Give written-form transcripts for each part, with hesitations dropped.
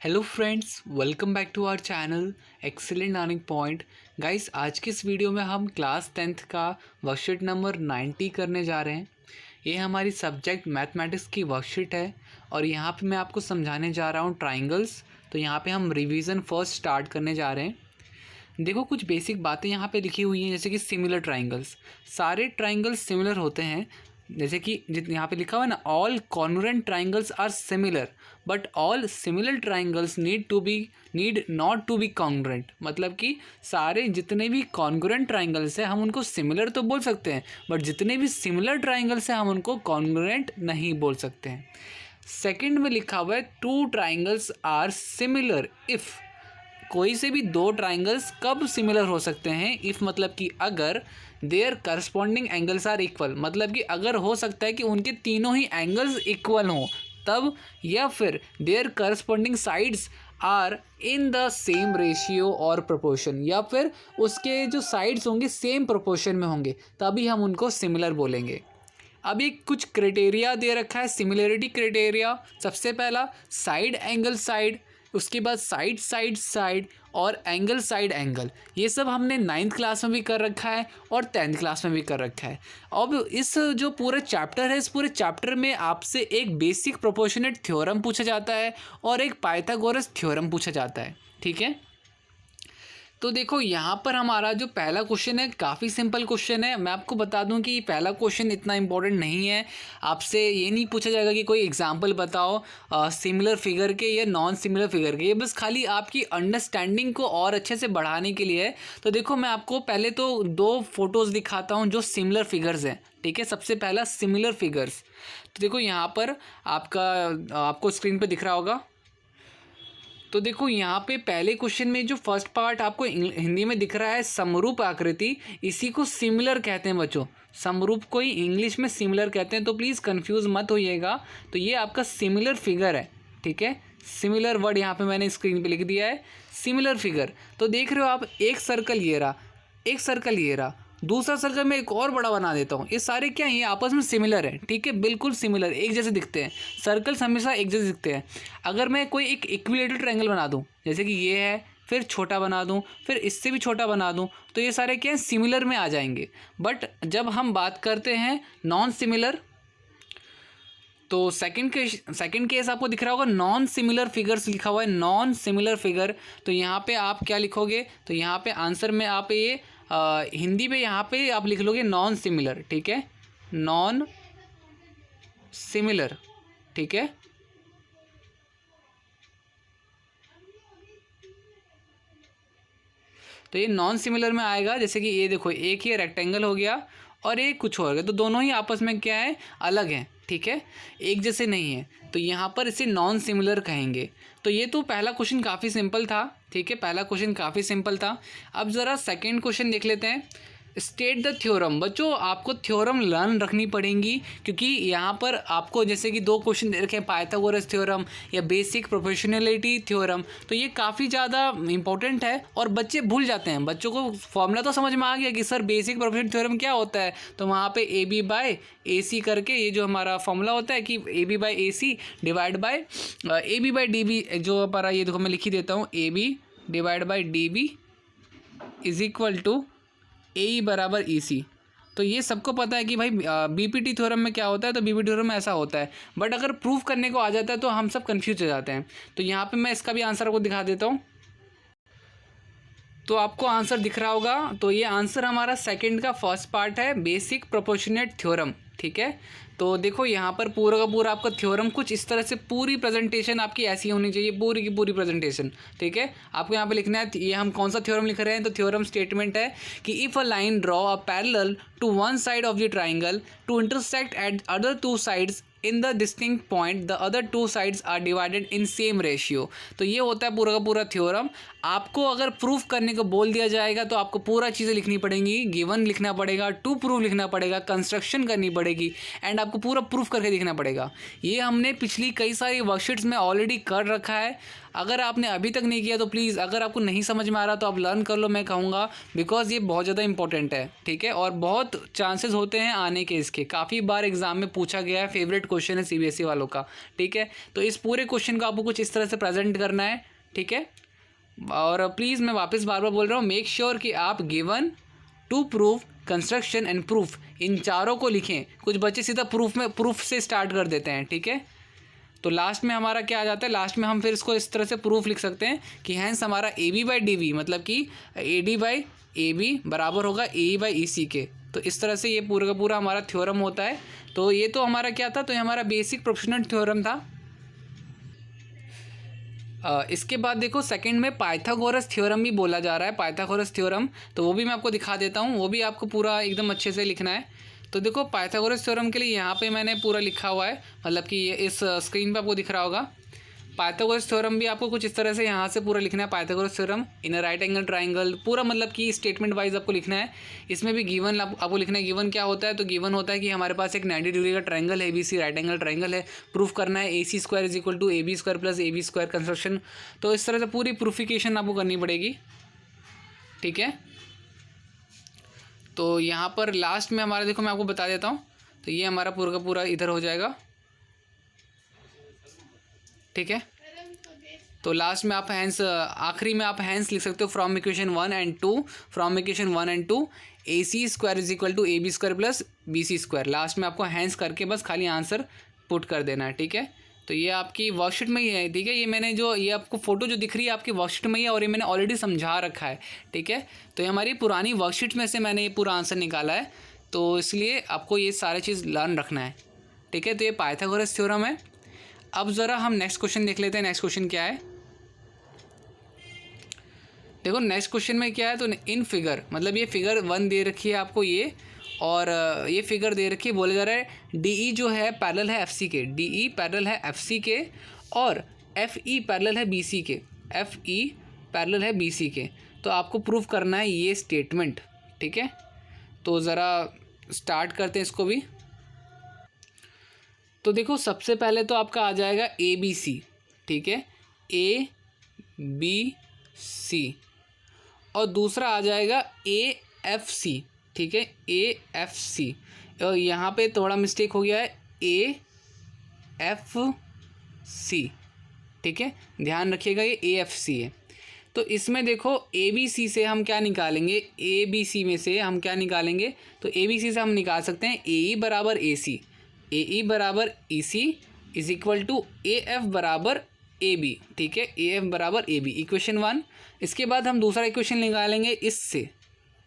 Hello friends, welcome back to our channel excellent learning point. Guys, आज की इस video में हम क्लास 10th का वर्कशीट नंबर 90 करने जा रहे हैं। ये हमारी सब्जेक्ट मैथमेटिक्स की वर्कशीट है और यहाँ पे मैं आपको समझाने जा रहा हूँ ट्राइंगल्स। तो यहाँ पे हम रिवीजन फर्स्ट स्टार्ट करने जा रहे हैं। देखो, कुछ बेसिक बातें यहाँ पे लिखी हुई हैं, जैसे कि सिमिलर ट्राइंगल्स। सारे ट्राइंगल्स सिमिलर होते हैं, जैसे कि यहाँ पे लिखा हुआ है ना, all congruent triangles are similar but all similar triangles need not to be congruent. मतलब कि सारे जितने भी कॉन्ग्रुएंट ट्राइंगल्स हैं हम उनको सिमिलर तो बोल सकते हैं, बट जितने भी सिमिलर ट्राइंगल्स हैं हम उनको कॉन्ग्रुएंट नहीं बोल सकते हैं। सेकंड में लिखा हुआ है two triangles are similar if. कोई से भी दो ट्राइंगल्स कब सिमिलर हो सकते हैं? इफ़ मतलब कि अगर their corresponding angles are equal, मतलब कि अगर हो सकता है कि उनके तीनों ही एंगल्स इक्वल हों तब, या फिर their corresponding sides are in the same ratio और प्रोपोर्शन, या फिर उसके जो साइड्स होंगे सेम प्रोपोर्शन में होंगे, तभी हम उनको सिमिलर बोलेंगे। अभी कुछ क्राइटेरिया दे रखा है, सिमिलरिटी क्राइटेरिया। सबसे पहला साइड एंगल साइड, उसके बाद साइड साइड साइड और एंगल साइड एंगल। ये सब हमने 9th क्लास में भी कर रखा है और 10th क्लास में भी कर रखा है। अब इस जो पूरा चैप्टर है, इस पूरे चैप्टर में आपसे एक बेसिक प्रोपोर्शनेट थ्योरम पूछा जाता है और एक पाइथागोरस थ्योरम पूछा जाता है। ठीक है, तो देखो यहाँ पर हमारा जो पहला क्वेश्चन है काफ़ी सिंपल क्वेश्चन है। मैं आपको बता दूं कि पहला क्वेश्चन इतना इंपॉर्टेंट नहीं है। आपसे ये नहीं पूछा जाएगा कि कोई एग्जांपल बताओ सिमिलर फिगर के या नॉन सिमिलर फिगर के। ये बस खाली आपकी अंडरस्टैंडिंग को और अच्छे से बढ़ाने के लिए है। तो देखो, मैं आपको पहले तो दो फोटोज़ दिखाता हूँ जो सिमिलर फिगर्स हैं। ठीक है, सबसे पहला सिमिलर फिगर्स। तो देखो यहाँ पर आपको स्क्रीन पर दिख रहा होगा। तो देखो यहाँ पे पहले क्वेश्चन में जो फर्स्ट पार्ट आपको हिंदी में दिख रहा है, समरूप आकृति, इसी को सिमिलर कहते हैं बच्चों। समरूप को ही इंग्लिश में सिमिलर कहते हैं, तो प्लीज़ कंफ्यूज मत होइएगा। तो ये आपका सिमिलर फिगर है। ठीक है, सिमिलर वर्ड यहाँ पे मैंने स्क्रीन पे लिख दिया है, सिमिलर फिगर। तो देख रहे हो आप, एक सर्कल ये रहा, एक सर्कल ये रहा, दूसरा सर्कल मैं एक और बड़ा बना देता हूँ। ये सारे क्या हैं? ये आपस में सिमिलर है। ठीक है, बिल्कुल सिमिलर, एक जैसे दिखते हैं। सर्कल्स हमेशा एक जैसे दिखते हैं। अगर मैं कोई एक इक्विलेटरल ट्रायंगल बना दूँ, जैसे कि ये है, फिर छोटा बना दूँ, फिर इससे भी छोटा बना दूँ, तो ये सारे क्या हैं? सिमिलर में आ जाएंगे। बट जब हम बात करते हैं नॉन सिमिलर, तो सेकंड केस आपको दिख रहा होगा, नॉन सिमिलर फिगर्स लिखा हुआ है, नॉन सिमिलर फिगर। तो यहाँ पे आप क्या लिखोगे? तो यहाँ पे आंसर में आप ये हिंदी में यहाँ पे आप लिख लोगे नॉन सिमिलर। ठीक है, नॉन सिमिलर। ठीक है, तो ये नॉन सिमिलर में आएगा। जैसे कि ये देखो, एक ही रेक्टेंगल हो गया और एक कुछ और गया, तो दोनों ही आपस में क्या है? अलग हैं। ठीक है, एक जैसे नहीं है, तो यहाँ पर इसे नॉन सिमिलर कहेंगे। तो ये तो पहला क्वेश्चन काफ़ी सिंपल था। ठीक है, पहला क्वेश्चन काफ़ी सिंपल था। अब ज़रा सेकंड क्वेश्चन देख लेते हैं। State the theorem. बच्चों, आपको थ्योरम लर्न रखनी पड़ेंगी, क्योंकि यहाँ पर आपको जैसे कि दो क्वेश्चन दे रखे हैं, पाइथागोरस थ्योरम या बेसिक प्रोपोर्शनैलिटी थ्योरम। तो ये काफ़ी ज़्यादा इंपॉर्टेंट है और बच्चे भूल जाते हैं। बच्चों को फॉर्मूला तो समझ में आ गया कि सर बेसिक प्रोपोर्शनल थ्योरम क्या होता है, तो वहाँ पे ए बी बाय ए सी करके ये जो हमारा फॉर्मूला होता है कि A B by A C divide by A B by D B, जो हमारा ये देखो मैं लिख ही देता हूँ, A B divide by D B is equal to A E बराबर ई सी। तो ये सबको पता है कि भाई बीपीटी थ्योरम में क्या होता है, तो बीपीटी थ्योरम में ऐसा होता है। बट अगर प्रूफ करने को आ जाता है तो हम सब कंफ्यूज हो जाते हैं। तो यहाँ पे मैं इसका भी आंसर को दिखा देता हूँ। तो आपको आंसर दिख रहा होगा। तो ये आंसर हमारा सेकंड का फर्स्ट पार्ट है, बेसिक प्रोपोर्शनेट थ्योरम। ठीक है, तो देखो यहाँ पर पूरा का पूरा आपका थ्योरम कुछ इस तरह से, पूरी प्रेजेंटेशन आपकी ऐसी होनी चाहिए, पूरी की पूरी प्रेजेंटेशन। ठीक है, आपको यहाँ पे लिखना है, ये हम कौन सा थ्योरम लिख रहे हैं, तो थ्योरम स्टेटमेंट है कि if a line draw a parallel to one side of the triangle to intersect at other two sides in the distinct point the other two sides are divided in same ratio. तो ये होता है पूरा का पूरा theorem. आपको अगर proof करने को बोल दिया जाएगा तो आपको पूरा चीज़ें लिखनी पड़ेंगी, गिवन लिखना पड़ेगा, टू प्रूफ लिखना पड़ेगा, कंस्ट्रक्शन करनी पड़ेगी एंड आपको पूरा प्रूफ करके दिखना पड़ेगा। ये हमने पिछली कई सारी वर्कशीट्स में ऑलरेडी कर रखा है। अगर आपने अभी तक नहीं किया तो प्लीज़, अगर आपको नहीं समझ में आ रहा तो आप लर्न कर लो, मैं कहूँगा, बिकॉज ये बहुत ज़्यादा इंपॉर्टेंट है, ठीक है। और बहुत चांसेस होते हैं आने के इसके, काफ़ी बार एग्जाम में पूछा गया है, फेवरेट क्वेश्चन है CBSE वालों का, ठीक है। तो इस पूरे क्वेश्चन को आपको कुछ इस तरह से प्रेजेंट करना है, ठीक है। और प्लीज़ मैं वापस बार बार बोल रहा हूँ, मेक श्योर कि आप given, to proof, construction and proof, इन चारों को लिखें। कुछ बच्चे सीधा प्रूफ से स्टार्ट कर देते हैं, ठीक है। तो लास्ट में हमारा क्या आ जाता है, लास्ट में हम फिर इसको इस तरह से प्रूफ लिख सकते हैं कि हैंस हमारा AB/DV मतलब कि AD/AB बराबर होगा AE/EC के। तो इस तरह से ये पूरा का पूरा हमारा थ्योरम होता है। तो ये तो हमारा क्या था, तो ये हमारा बेसिक प्रोपोर्शनल थ्योरम था। इसके बाद देखो सेकंड में पाइथागोरस थ्योरम भी बोला जा रहा है, पाइथागोरस थ्योरम, तो वो भी मैं आपको दिखा देता हूँ, वो भी आपको पूरा एकदम अच्छे से लिखना है। तो देखो पाइथागोरस थ्योरम के लिए यहाँ पे मैंने पूरा लिखा हुआ है, मतलब कि ये इस स्क्रीन पे आपको दिख रहा होगा। पाइथागोरस थ्योरम भी आपको कुछ इस तरह से यहाँ से पूरा लिखना है। Pythagoras theorem in a right angle triangle, पूरा मतलब कि स्टेटमेंट वाइज आपको लिखना है। इसमें भी गिवन आपको लिखना है। गिवन क्या होता है, तो गिवन होता है कि हमारे पास एक 90 डिग्री का ट्राइंगल है, ABC राइट एंगल ट्राइंगल है। प्रूफ करना है AC² = AB² + AB² कंस्ट्रक्शन। तो इस तरह से पूरी प्रूफिकेशन आपको करनी पड़ेगी, ठीक है। तो यहाँ पर लास्ट में हमारा देखो मैं आपको बता देता हूँ, तो ये हमारा पूरा का पूरा इधर हो जाएगा, ठीक है। तो लास्ट में आप हैंस, आखिरी में आप हैंस लिख सकते हो from equation 1 and 2, from equation 1 and 2 AC² = AB² + BC²। Last में आपको हैंस करके बस खाली आंसर पुट कर देना है, ठीक है। तो ये आपकी वर्कशीट में ही है, ठीक है। ये मैंने जो ये आपको फोटो जो दिख रही है आपकी वर्कशीट में ही है, और ये मैंने ऑलरेडी समझा रखा है, ठीक है। तो ये हमारी पुरानी वर्कशीट में से मैंने ये पूरा आंसर निकाला है, तो इसलिए आपको ये सारी चीज़ लर्न रखना है, ठीक है। तो ये पाइथागोरस थ्योरम है। अब ज़रा हम नेक्स्ट क्वेश्चन देख लेते हैं। नेक्स्ट क्वेश्चन क्या है, देखो नेक्स्ट क्वेश्चन में क्या है, तो इन फिगर, मतलब ये फिगर 1 दे रखी है आपको ये, और ये फिगर दे रखी है, बोला जा रहा है DE जो है पैरेलल है FC के, DE पैरेलल है FC के, और FE पैरेलल है BC के, FE पैरेलल है BC के। तो आपको प्रूफ करना है ये स्टेटमेंट, ठीक है। तो ज़रा स्टार्ट करते हैं इसको भी। तो देखो सबसे पहले तो आपका आ जाएगा ABC, ठीक है, ABC, और दूसरा आ जाएगा AFC, ठीक है, AFC। और यहाँ पे थोड़ा मिस्टेक हो गया है, AFC, ठीक है, ध्यान रखिएगा ये AFC है। तो इसमें देखो ABC से हम क्या निकालेंगे, ABC में से हम क्या निकालेंगे, तो ABC से हम निकाल सकते हैं AE = AC, AE = EC = AF = AB, ठीक है, AF = AB, इक्वेशन 1। इसके बाद हम दूसरा इक्वेशन निकालेंगे इससे,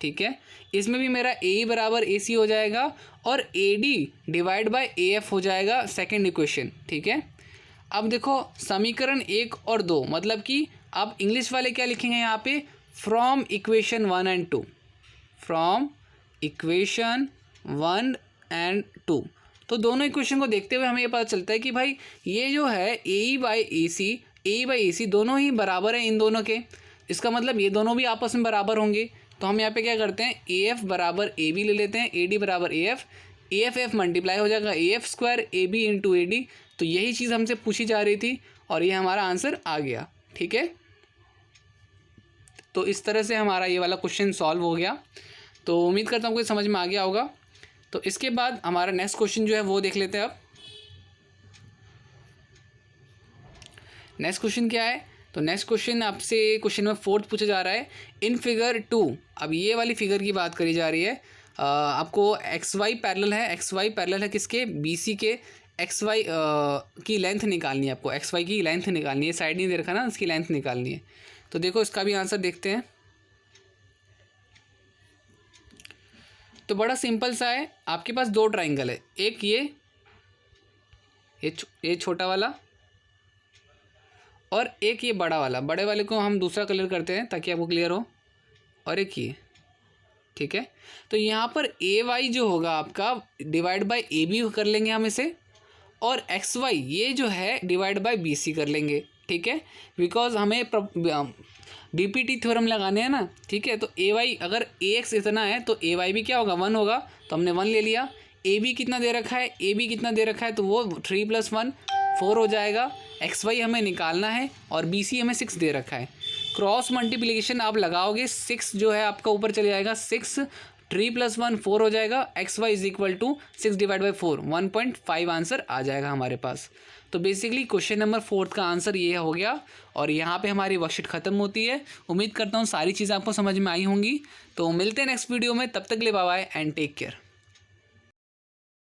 ठीक है। इसमें भी मेरा AE = AC हो जाएगा, और AD/AF हो जाएगा सेकंड इक्वेशन, ठीक है। अब देखो समीकरण 1 और 2, मतलब कि आप इंग्लिश वाले क्या लिखेंगे यहाँ पे, from equation 1 and 2, from equation 1 and 2। तो दोनों इक्वेशन को देखते हुए हमें ये पता चलता है कि भाई ये जो है AE/AC दोनों ही बराबर हैं इन दोनों के। इसका मतलब ये दोनों भी आपस में बराबर होंगे। तो हम यहाँ पे क्या करते हैं, AF = AB ले लेते हैं, AD = AF, AF मल्टीप्लाई हो जाएगा AF² AB × AD। तो यही चीज़ हमसे पूछी जा रही थी, और ये हमारा आंसर आ गया, ठीक है। तो इस तरह से हमारा ये वाला क्वेश्चन सॉल्व हो गया। तो उम्मीद करता हूँ कि समझ में आ गया होगा। तो इसके बाद हमारा नेक्स्ट क्वेश्चन जो है वो देख लेते हैं। अब नेक्स्ट क्वेश्चन क्या है, तो नेक्स्ट क्वेश्चन आपसे क्वेश्चन में 4th पूछा जा रहा है, इन फिगर 2। अब ये वाली फिगर की बात करी जा रही है। आपको XY पैरेलल है, XY पैरेलल है किसके, BC के। XY की लेंथ निकालनी है आपको, XY की लेंथ निकालनी है, साइड नहीं दे रखा ना, इसकी लेंथ निकालनी है। तो देखो इसका भी आंसर देखते हैं। तो बड़ा सिंपल सा है, आपके पास 2 ट्राइंगल है, एक ये छोटा वाला, और एक ये बड़ा वाला। बड़े वाले को हम दूसरा कलर करते हैं ताकि आपको क्लियर हो, और एक ये, ठीक है। तो यहाँ पर AY जो होगा आपका /AB कर लेंगे हम इसे, और XY ये जो है /BC कर लेंगे, ठीक है, बिकॉज हमें BPT थ्योरम लगाने हैं ना, ठीक है। तो AY अगर AX इतना है तो AY भी क्या होगा, 1 होगा, तो हमने 1 ले लिया। AB कितना दे रखा है, AB कितना दे रखा है, तो वो 3 + 1 4 हो जाएगा। एक्स वाई हमें निकालना है और बी सी हमें 6 दे रखा है। क्रॉस मल्टीप्लिकेशन आप लगाओगे, 6 जो है आपका ऊपर चले जाएगा, 6 3 + 1 4 हो जाएगा। X Y is equal to 6 divide by 4 1.5 answer आ जाएगा हमारे पास। तो बेसिकली क्वेश्चन नंबर 4 का आंसर ये हो गया और यहाँ पे हमारी वर्कशीट ख़त्म होती है। उम्मीद करता हूँ सारी चीज़ें आपको समझ में आई होंगी। तो मिलते हैं नेक्स्ट वीडियो में, तब तक के लिए bye bye and take care.